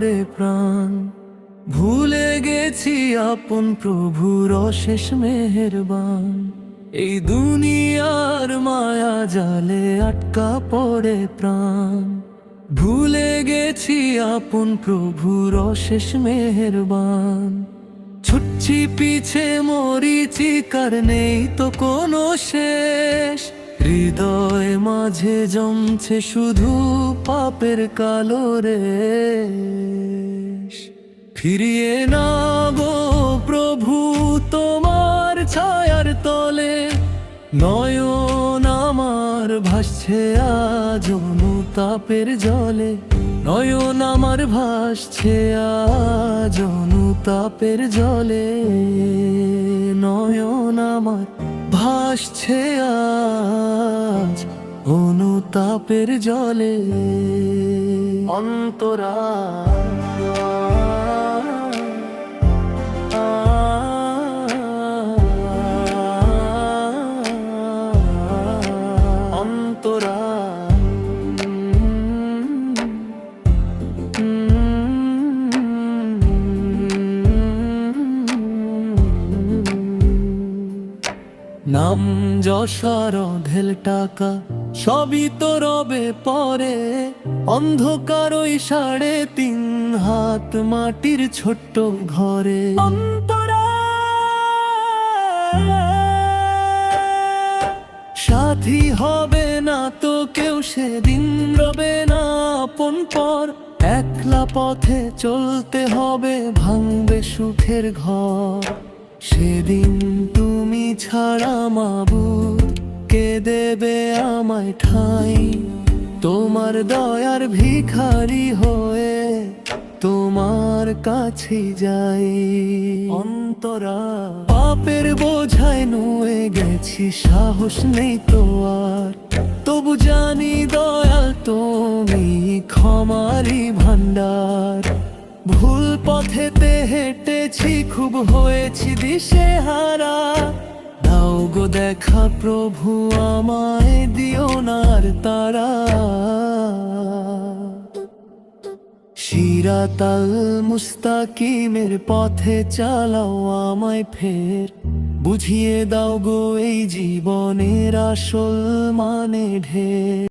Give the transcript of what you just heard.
পড়ে প্রাণ। ভুলে গেছি আপন প্রভুর অশেষ মেহেরবান। এই দুনিয়ার মায়া জালে আটকা পড়ে প্রাণ। ভুলে গেছি আপন প্রভুর অশেষ মেহেরবান। ছুটছি পিছে মরিচিকার নেই তো কোনো শেষ। হৃদয় মাঝে জমছে শুধু পাপের কালো রেশ। ফিরিয়ে না গো প্রভু তোমার ছায়ার তলে, নয়ন আমার ভাসছে আজ অনুতাপের জলে। নয়ন আমার ভাসছে আজ অনুতাপের জলে। নয়ন আমার ভাসছে আজ অনুতাপের জলে। অন্তরা অন্তরা নাম যশার ঢেল টাকা সবই তো রবে পরে। অন্ধকার ওই 3.5 হাত মাটির ছোট্ট ঘরে। অন্তরা সাথী হবে না তো কেউ সেদিন, রবে না আপন পর। একলা পথে চলতে হবে, ভাঙবে সুখের ঘর। সেদিন তুমি ছাড়া মাবুদ কে দেবে আমায় ঠাঁই। তোমার দয়ার ভিখারি হয়ে তোমার কাছে যাই। অন্তরা পাপের বোঝায় নুয়ে গেছি, সাহস নেই তো আর। তবু জানি দয়াল তুমি ক্ষমারই ভান্ডার। ভুল পথেতে হেঁটেছি, খুব হয়েছি দিশেহারা। দাও গো দেখা প্রভু আমায়, দিও নার তারা। সিরাতাল মুস্তাকিমের পথে চালাও আমায় ফের। বুঝিয়ে দাও গো এই জীবনের আসল মানে ঢের।